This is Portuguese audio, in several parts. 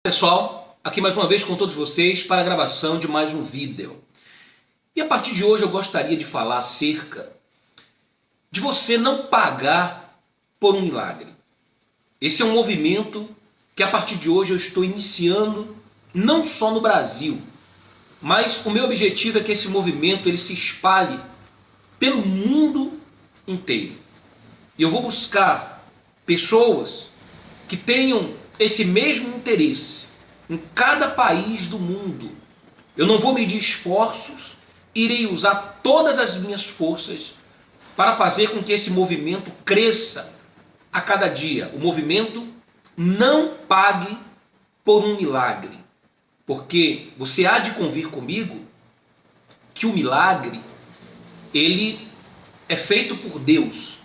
Pessoal, aqui mais uma vez com todos vocês para a gravação de mais um vídeo. E a partir de hoje eu gostaria de falar acerca de você não pagar por um milagre. Esse é um movimento que a partir de hoje eu estou iniciando não só no Brasil, mas o meu objetivo é que esse movimento ele se espalhe pelo mundo inteiro. E eu vou buscar pessoas que tenham esse mesmo interesse em cada país do mundo. Eu não vou medir esforços, irei usar todas as minhas forças para fazer com que esse movimento cresça a cada dia. O movimento não pague por um milagre, porque você há de convir comigo que o milagre ele é feito por Deus.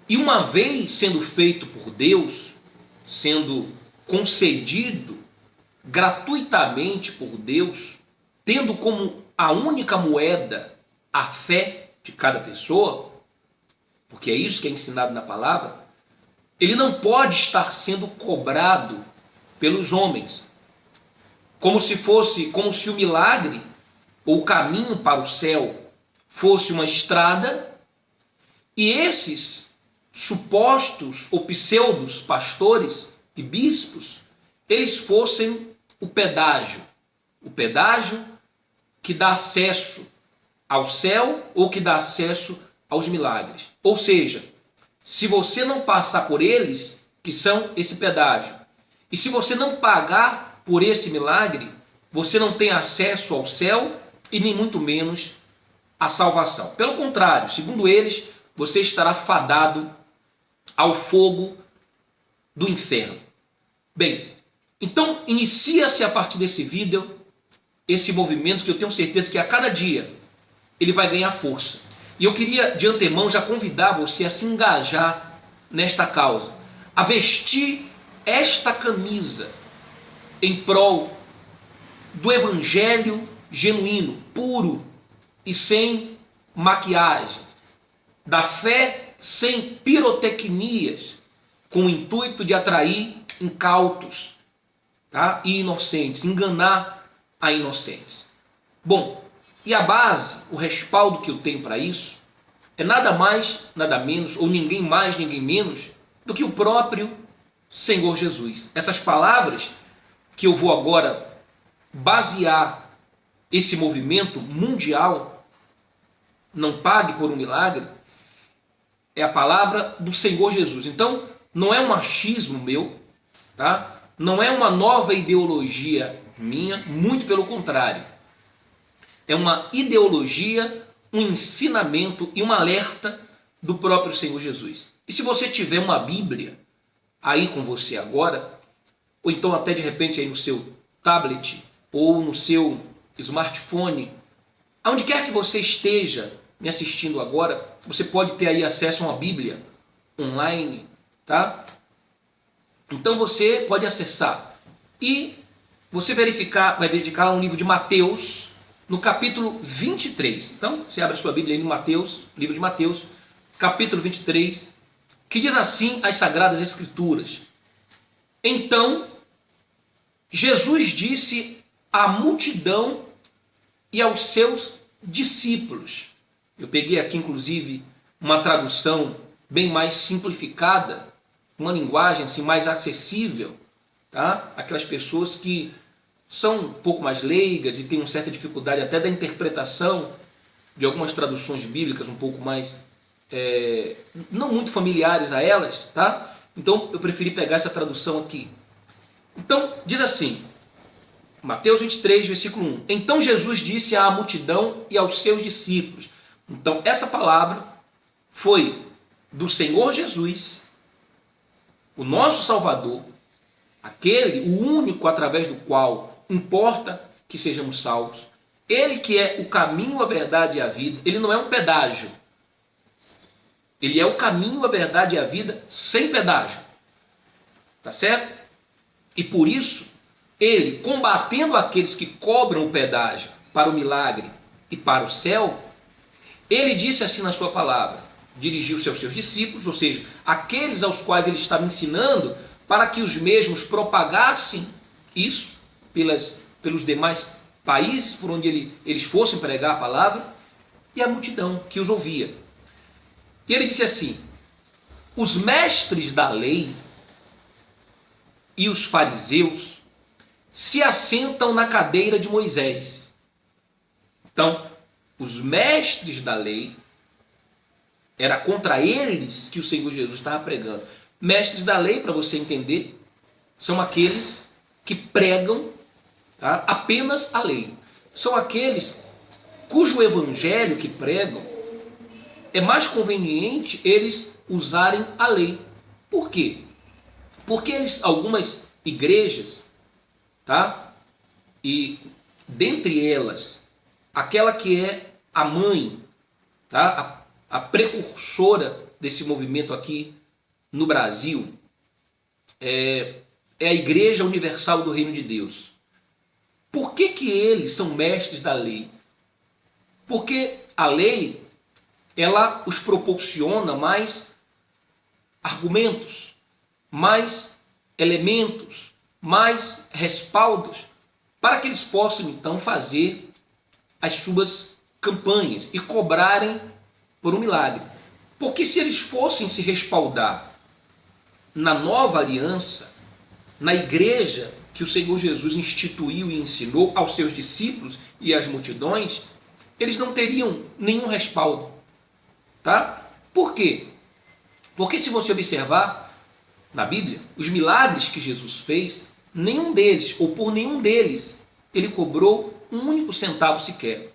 E uma vez sendo feito por Deus, sendo concedido gratuitamente por Deus, tendo como a única moeda a fé de cada pessoa, porque é isso que é ensinado na palavra, ele não pode estar sendo cobrado pelos homens, como se o milagre ou o caminho para o céu fosse uma estrada e esses supostos ou pseudos pastores e bispos, eles fossem o pedágio que dá acesso ao céu ou que dá acesso aos milagres. Ou seja, se você não passar por eles, que são esse pedágio, e se você não pagar por esse milagre, você não tem acesso ao céu e nem muito menos à salvação. Pelo contrário, segundo eles, você estará fadado ao fogo do inferno. Bem, então inicia-se a partir desse vídeo esse movimento que eu tenho certeza que a cada dia ele vai ganhar força. E eu queria de antemão já convidar você a se engajar nesta causa, a vestir esta camisa em prol do evangelho genuíno, puro e sem maquiagem, da fé sem pirotecnias, com o intuito de atrair incautos, tá? E inocentes, enganar a inocentes. Bom, e a base, o respaldo que eu tenho para isso, é nada mais, nada menos, ou ninguém mais, ninguém menos, do que o próprio Senhor Jesus. Essas palavras que eu vou agora basear esse movimento mundial, não pague por um milagre, é a palavra do Senhor Jesus. Então, não é um achismo meu, tá? Não é uma nova ideologia minha, muito pelo contrário. É uma ideologia, um ensinamento e um alerta do próprio Senhor Jesus. E se você tiver uma Bíblia aí com você agora, ou então até de repente aí no seu tablet ou no seu smartphone, aonde quer que você esteja me assistindo agora, você pode ter aí acesso a uma Bíblia online, tá? Então você pode acessar e você vai verificar um livro de Mateus, no capítulo 23. Então, você abre a sua Bíblia aí no Mateus, livro de Mateus, capítulo 23, que diz assim as Sagradas Escrituras. Então, Jesus disse à multidão e aos seus discípulos. Eu peguei aqui, inclusive, uma tradução bem mais simplificada, uma linguagem assim, mais acessível, tá? Aquelas pessoas que são um pouco mais leigas e têm uma certa dificuldade até da interpretação de algumas traduções bíblicas um pouco mais, não muito familiares a elas, tá? Então eu preferi pegar essa tradução aqui. Então diz assim, Mateus 23, versículo 1. Então Jesus disse à multidão e aos seus discípulos. Então essa palavra foi do Senhor Jesus, o nosso Salvador, aquele, o único através do qual importa que sejamos salvos. Ele que é o caminho, a verdade e a vida. Ele não é um pedágio. Ele é o caminho, a verdade e a vida sem pedágio. Tá certo? E por isso, ele, combatendo aqueles que cobram o pedágio para o milagre e para o céu, ele disse assim na sua palavra, dirigiu-se aos seus discípulos, ou seja, aqueles aos quais ele estava ensinando, para que os mesmos propagassem isso pelos demais países por onde eles fossem pregar a palavra, e a multidão que os ouvia. E ele disse assim: os mestres da lei e os fariseus se assentam na cadeira de Moisés. Então, os mestres da lei, era contra eles que o Senhor Jesus estava pregando. Mestres da lei, para você entender, são aqueles que pregam, tá, apenas a lei. São aqueles cujo evangelho que pregam é mais conveniente eles usarem a lei. Por quê? Porque algumas igrejas, tá? E dentre elas, aquela que é a mãe, tá? A precursora desse movimento aqui no Brasil, é a Igreja Universal do Reino de Deus. Por que eles são mestres da lei? Porque a lei, ela os proporciona mais argumentos, mais elementos, mais respaldos, para que eles possam então fazer as suas campanhas e cobrarem por um milagre. Porque se eles fossem se respaldar na nova aliança, na igreja que o Senhor Jesus instituiu e ensinou aos seus discípulos e às multidões, eles não teriam nenhum respaldo, tá? Por quê? Porque se você observar na Bíblia, os milagres que Jesus fez, nenhum deles, ou por nenhum deles, ele cobrou um único centavo sequer.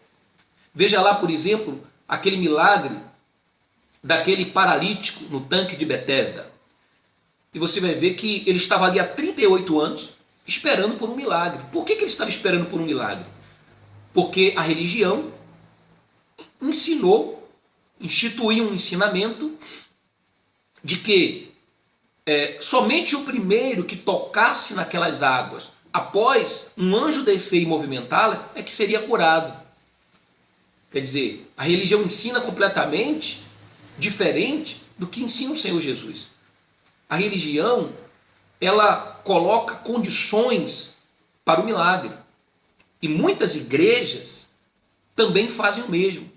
Veja lá, por exemplo, aquele milagre daquele paralítico no tanque de Betesda. E você vai ver que ele estava ali há 38 anos esperando por um milagre. Por que ele estava esperando por um milagre? Porque a religião instituiu um ensinamento de que somente o primeiro que tocasse naquelas águas, após um anjo descer e movimentá-las, é que seria curado. Quer dizer, a religião ensina completamente diferente do que ensina o Senhor Jesus. A religião, ela coloca condições para o milagre. E muitas igrejas também fazem o mesmo.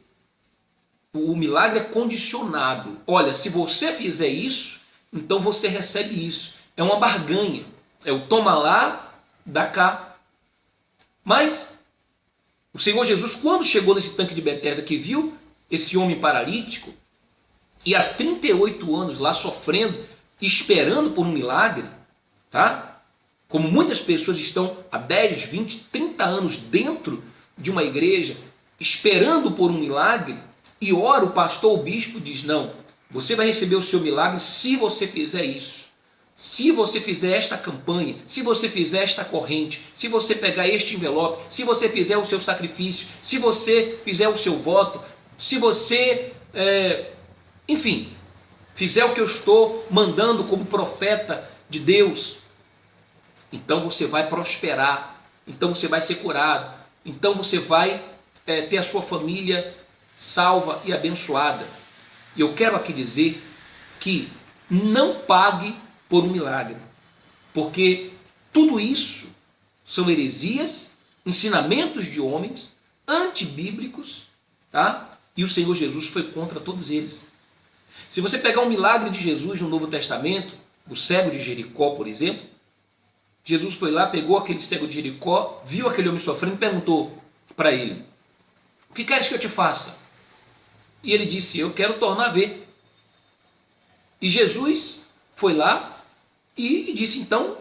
O milagre é condicionado. Olha, se você fizer isso, então você recebe isso. É uma barganha. É o toma lá, dá cá. Mas o Senhor Jesus, quando chegou nesse tanque de Betesda, que viu esse homem paralítico, e há 38 anos lá sofrendo, esperando por um milagre, tá? Como muitas pessoas estão há 10, 20, 30 anos dentro de uma igreja, esperando por um milagre, e ora o pastor ou o bispo diz: não, você vai receber o seu milagre se você fizer isso. Se você fizer esta campanha, se você fizer esta corrente, se você pegar este envelope, se você fizer o seu sacrifício, se você fizer o seu voto, se você, enfim, fizer o que eu estou mandando como profeta de Deus, então você vai prosperar, então você vai ser curado, então você vai ter a sua família salva e abençoada. E eu quero aqui dizer que não pague por um milagre, porque tudo isso são heresias, ensinamentos de homens antibíblicos, tá? E o Senhor Jesus foi contra todos eles. Se você pegar um milagre de Jesus no Novo Testamento, o cego de Jericó, por exemplo, Jesus foi lá, pegou aquele cego de Jericó, viu aquele homem sofrendo e perguntou para ele: o que queres que eu te faça? E ele disse: eu quero tornar a ver. E Jesus foi lá e disse: então,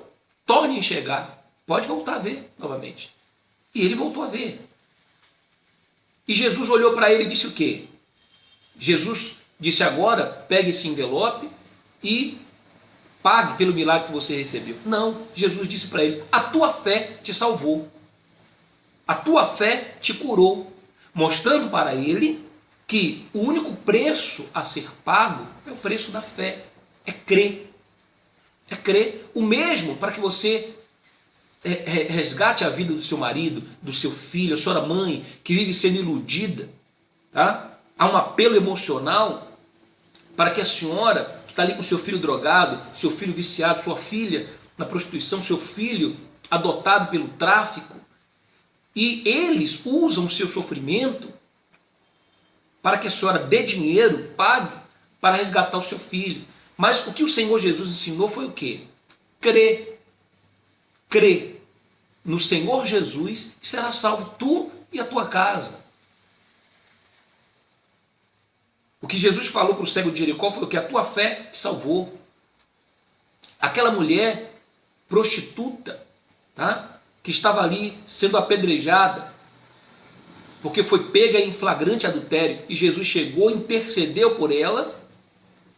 torne a enxergar, pode voltar a ver novamente. E ele voltou a ver. E Jesus olhou para ele e disse o quê? Jesus disse: agora pegue esse envelope e pague pelo milagre que você recebeu. Não, Jesus disse para ele: a tua fé te salvou, a tua fé te curou, mostrando para ele que o único preço a ser pago é o preço da fé, é crer. É crer. O mesmo para que você resgate a vida do seu marido, do seu filho, a sua mãe, que vive sendo iludida, tá? Há um apelo emocional para que a senhora, que está ali com seu filho drogado, seu filho viciado, sua filha na prostituição, seu filho adotado pelo tráfico, e eles usam o seu sofrimento para que a senhora dê dinheiro, pague, para resgatar o seu filho. Mas o que o Senhor Jesus ensinou foi o quê? Crê. Crê no Senhor Jesus e será salvo tu e a tua casa. O que Jesus falou para o cego de Jericó foi o que? A tua fé te salvou. Aquela mulher prostituta, tá? Que estava ali sendo apedrejada, porque foi pega em flagrante adultério, e Jesus chegou, intercedeu por ela,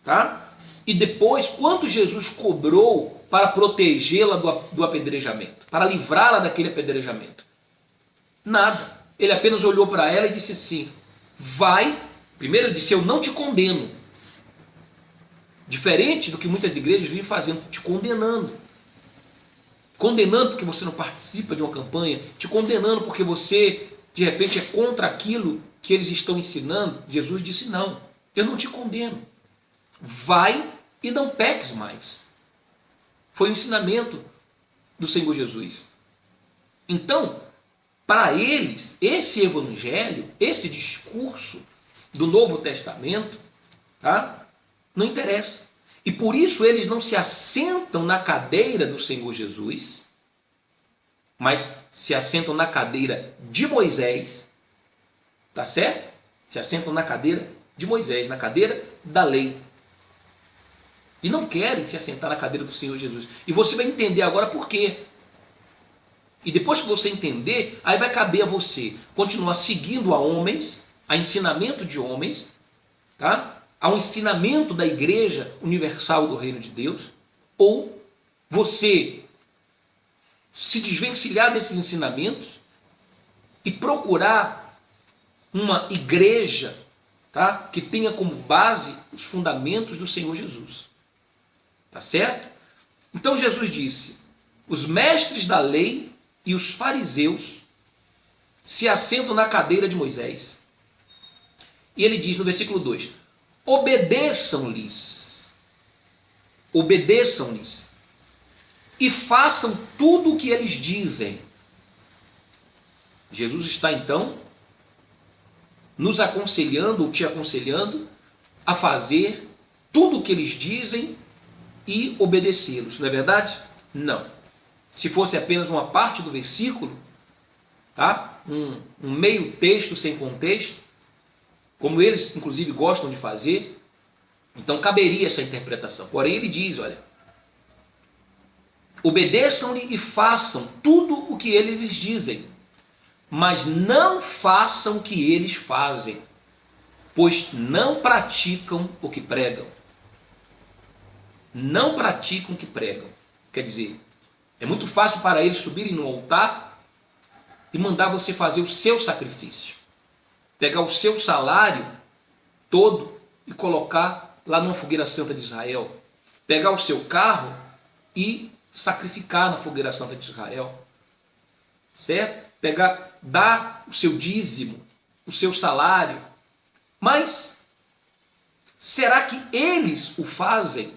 tá? E depois, quanto Jesus cobrou para protegê-la do apedrejamento, para livrá-la daquele apedrejamento? Nada. Ele apenas olhou para ela e disse assim: vai. Primeiro ele disse: eu não te condeno. Diferente do que muitas igrejas vivem fazendo, te condenando. Condenando porque você não participa de uma campanha, te condenando porque você, de repente, é contra aquilo que eles estão ensinando. Jesus disse: não, eu não te condeno. Vai e não peques mais. Foi o ensinamento do Senhor Jesus. Então, para eles, esse evangelho, esse discurso do Novo Testamento, tá? Não interessa. E por isso eles não se assentam na cadeira do Senhor Jesus, mas se assentam na cadeira de Moisés, tá certo? Se assentam na cadeira de Moisés, na cadeira da lei. E não querem se assentar na cadeira do Senhor Jesus. E você vai entender agora por quê. E depois que você entender, aí vai caber a você continuar seguindo a homens, a ensinamento de homens, tá? Ao ensinamento da Igreja Universal do Reino de Deus, ou você se desvencilhar desses ensinamentos e procurar uma igreja, tá? Que tenha como base os fundamentos do Senhor Jesus. Tá certo? Então Jesus disse: os mestres da lei e os fariseus se assentam na cadeira de Moisés. E ele diz no versículo 2: obedeçam-lhes, obedeçam-lhes, e façam tudo o que eles dizem. Jesus está então nos aconselhando, ou te aconselhando, a fazer tudo o que eles dizem e obedecê-los, não é verdade? Não. Se fosse apenas uma parte do versículo, tá? Um meio texto sem contexto, como eles inclusive gostam de fazer, então caberia essa interpretação. Porém ele diz, olha, obedeçam-lhe e façam tudo o que eles lhes dizem, mas não façam o que eles fazem, pois não praticam o que pregam. Não praticam o que pregam. Quer dizer, é muito fácil para eles subirem no altar e mandar você fazer o seu sacrifício. Pegar o seu salário todo e colocar lá numa fogueira santa de Israel. Pegar o seu carro e sacrificar na fogueira santa de Israel. Certo? Dar o seu dízimo, o seu salário. Mas será que eles o fazem?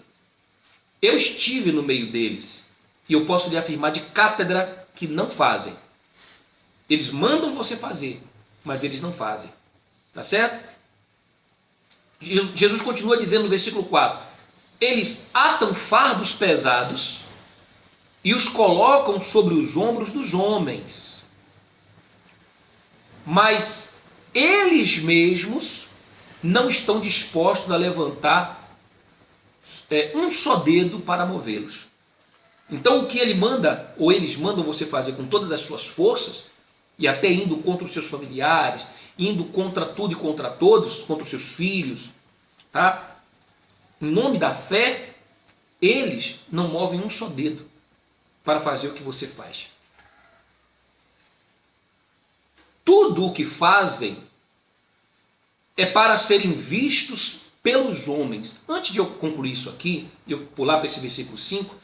Eu estive no meio deles e eu posso lhe afirmar de cátedra que não fazem. Eles mandam você fazer, mas eles não fazem. Tá certo? Jesus continua dizendo no versículo 4: eles atam fardos pesados e os colocam sobre os ombros dos homens, mas eles mesmos não estão dispostos a levantar um só dedo para movê-los. Então o que ele manda, ou eles mandam você fazer com todas as suas forças, e até indo contra os seus familiares, indo contra tudo e contra todos, contra os seus filhos, tá? Em nome da fé, eles não movem um só dedo para fazer o que você faz. Tudo o que fazem é para serem vistos pelos homens. Antes de eu concluir isso aqui, eu pular para esse versículo 5,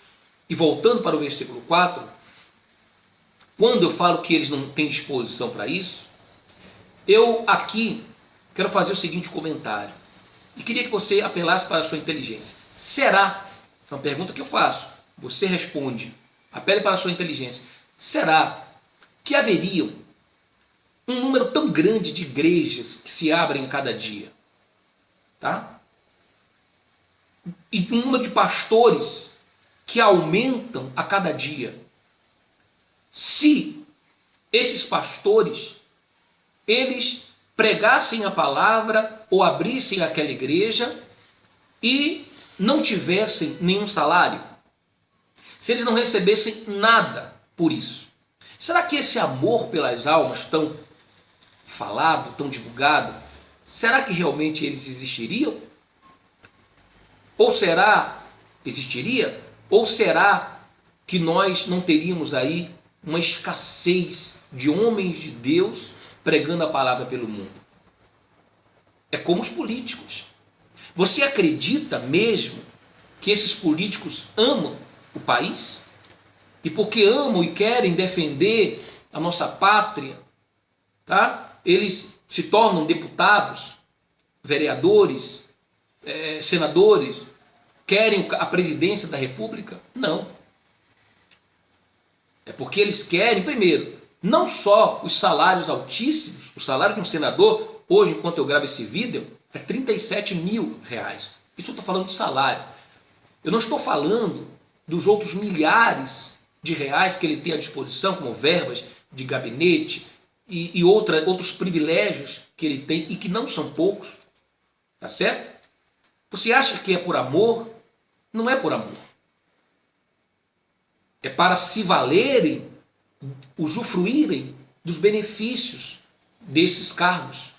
e voltando para o versículo 4, quando eu falo que eles não têm disposição para isso, eu aqui quero fazer o seguinte comentário, e queria que você apelasse para a sua inteligência. Será, é uma pergunta que eu faço, você responde, apele para a sua inteligência, será que haveriam um número tão grande de igrejas que se abrem a cada dia? Tá? E um número de pastores que aumentam a cada dia. Se esses pastores, eles pregassem a palavra ou abrissem aquela igreja e não tivessem nenhum salário, se eles não recebessem nada por isso, será que esse amor pelas almas tão falado, tão divulgado, será que realmente eles existiriam? Ou existiria? Ou será que nós não teríamos aí uma escassez de homens de Deus pregando a palavra pelo mundo? É como os políticos. Você acredita mesmo que esses políticos amam o país? E porque amam e querem defender a nossa pátria, tá? Eles se tornam deputados, vereadores, senadores, querem a presidência da República? Não. É porque eles querem, primeiro, não só os salários altíssimos, o salário de um senador, hoje, enquanto eu gravo esse vídeo, é 37 mil reais. Isso eu estou falando de salário. Eu não estou falando dos outros milhares de reais que ele tem à disposição, como verbas de gabinete e outros privilégios que ele tem e que não são poucos. Tá certo? Você acha que é por amor? Não é por amor. É para se valerem, usufruírem dos benefícios desses cargos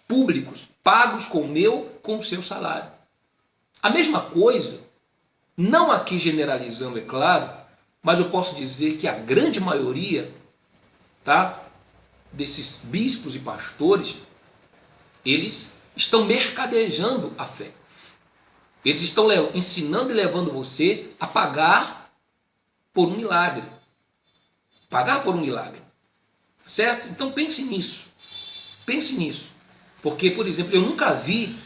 públicos, pagos com o seu salário. A mesma coisa, não aqui generalizando, é claro, mas eu posso dizer que a grande maioria, tá, desses bispos e pastores, eles estão mercadejando a fé. Eles estão ensinando e levando você a pagar por um milagre. Pagar por um milagre. Certo? Então pense nisso. Pense nisso. Porque, por exemplo, eu nunca vi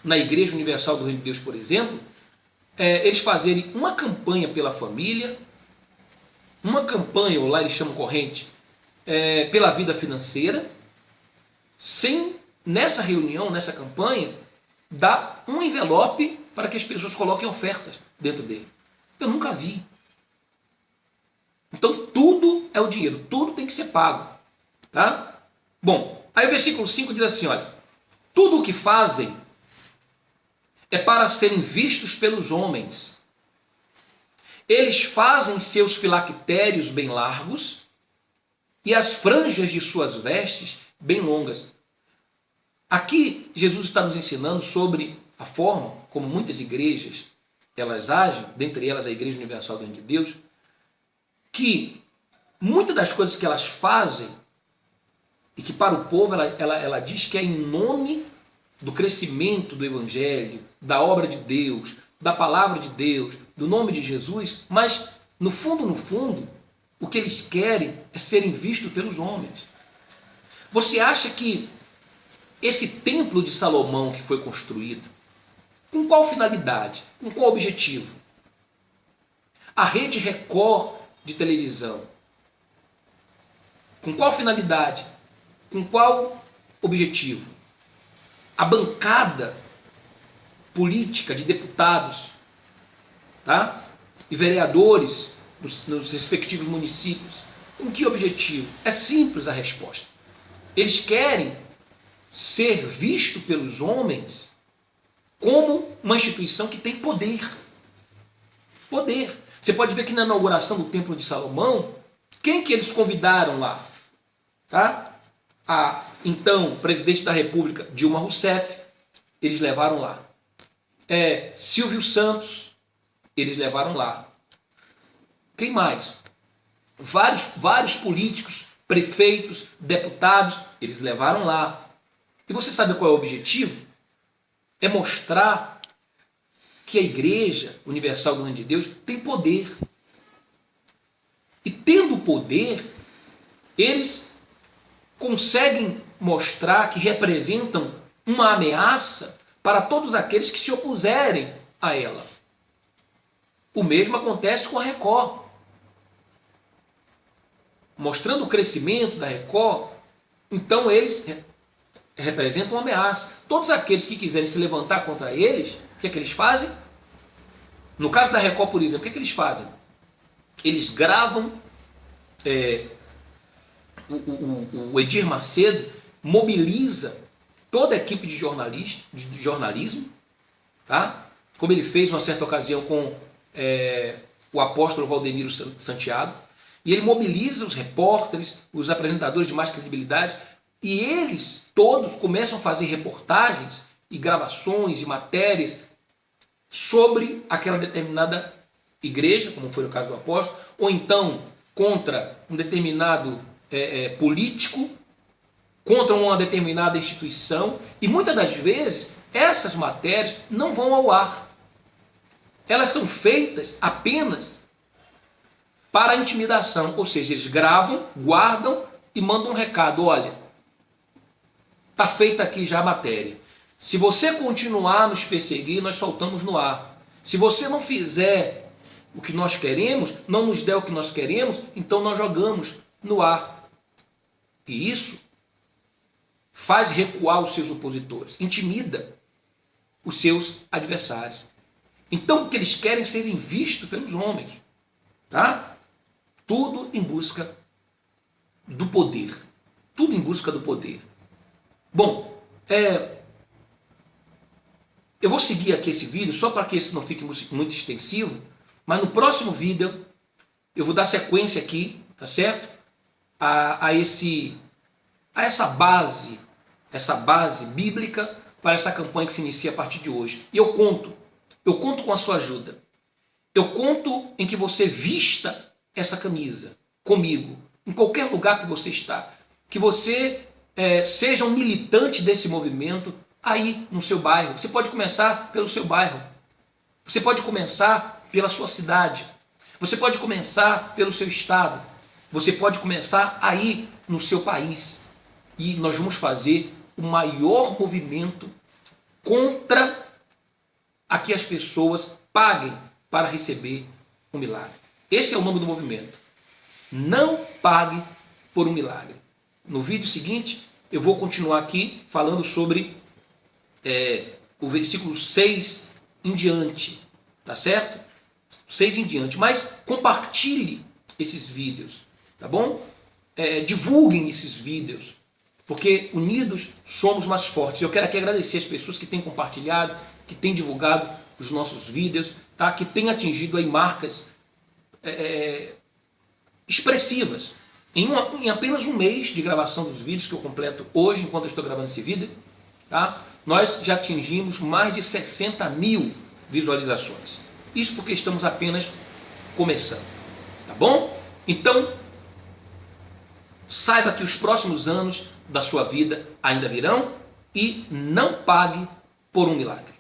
na Igreja Universal do Reino de Deus, por exemplo, eles fazerem uma campanha pela família, uma campanha, ou lá eles chamam corrente, pela vida financeira, sem, nessa reunião, nessa campanha, dar um envelope para que as pessoas coloquem ofertas dentro dele. Eu nunca vi. Então tudo é o dinheiro, tudo tem que ser pago. Tá? Bom, aí o versículo 5 diz assim, olha, tudo o que fazem é para serem vistos pelos homens. Eles fazem seus filactérios bem largos e as franjas de suas vestes bem longas. Aqui Jesus está nos ensinando sobre a forma como muitas igrejas elas agem, dentre elas a Igreja Universal do Reino de Deus, que muitas das coisas que elas fazem e que para o povo ela diz que é em nome do crescimento do Evangelho, da obra de Deus, da palavra de Deus, do nome de Jesus, mas no fundo, o que eles querem é serem vistos pelos homens. Você acha que esse templo de Salomão que foi construído, com qual finalidade? Com qual objetivo? A Rede Record de televisão, com qual finalidade? Com qual objetivo? A bancada política de deputados, tá? E vereadores nos respectivos municípios, com que objetivo? É simples a resposta. Eles querem ser visto pelos homens como uma instituição que tem poder. Poder. Você pode ver que na inauguração do Templo de Salomão, quem que eles convidaram lá? Tá? A então presidente da República, Dilma Rousseff, eles levaram lá. Silvio Santos, eles levaram lá. Quem mais? Vários políticos, prefeitos, deputados, eles levaram lá. E você sabe qual é o objetivo? É mostrar que a Igreja Universal do Reino de Deus tem poder. E tendo poder, eles conseguem mostrar que representam uma ameaça para todos aqueles que se opuserem a ela. O mesmo acontece com a Record. mostrando o crescimento da Record, então eles representam uma ameaça. Todos aqueles que quiserem se levantar contra eles, o que é que eles fazem? No caso da Record, por exemplo, o que é que eles fazem? Eles gravam, o Edir Macedo mobiliza toda a equipe de jornalismo, tá? Como ele fez uma certa ocasião com o apóstolo Valdemiro Santiago, e ele mobiliza os repórteres, os apresentadores de mais credibilidade, e eles todos começam a fazer reportagens e gravações e matérias sobre aquela determinada igreja, como foi o caso do apóstolo, ou então contra um determinado político, contra uma determinada instituição, e muitas das vezes essas matérias não vão ao ar. Elas são feitas apenas para a intimidação, ou seja, eles gravam, guardam e mandam um recado: olha, está feita aqui já a matéria. Se você continuar a nos perseguir, nós soltamos no ar. Se você não fizer o que nós queremos, não nos der o que nós queremos, então nós jogamos no ar. E isso faz recuar os seus opositores, intimida os seus adversários. Então o que eles querem é serem vistos pelos homens, tá? Tudo em busca do poder. Tudo em busca do poder. Bom, eu vou seguir aqui esse vídeo só para que esse não fique muito extensivo, mas no próximo vídeo eu vou dar sequência aqui, tá certo? A essa base bíblica para essa campanha que se inicia a partir de hoje. E eu conto com a sua ajuda. Eu conto em que você vista essa camisa comigo, em qualquer lugar que você está. Que você seja um militante desse movimento aí no seu bairro. Você pode começar pelo seu bairro. Você pode começar pela sua cidade. Você pode começar pelo seu estado. Você pode começar aí no seu país. E nós vamos fazer o maior movimento contra a que as pessoas paguem para receber um milagre. Esse é o nome do movimento. Não pague por um milagre. No vídeo seguinte, eu vou continuar aqui falando sobre o versículo 6 em diante. Tá certo? 6 em diante. Mas compartilhe esses vídeos. Tá bom? Divulguem esses vídeos. Porque unidos somos mais fortes. Eu quero aqui agradecer as pessoas que têm compartilhado, que têm divulgado os nossos vídeos, tá? Que têm atingido aí marcas expressivas. Em apenas um mês de gravação dos vídeos que eu completo hoje, enquanto eu estou gravando esse vídeo, tá? Nós já atingimos mais de 60 mil visualizações. Isso porque estamos apenas começando. Tá bom? Então, saiba que os próximos anos da sua vida ainda virão e não pague por um milagre.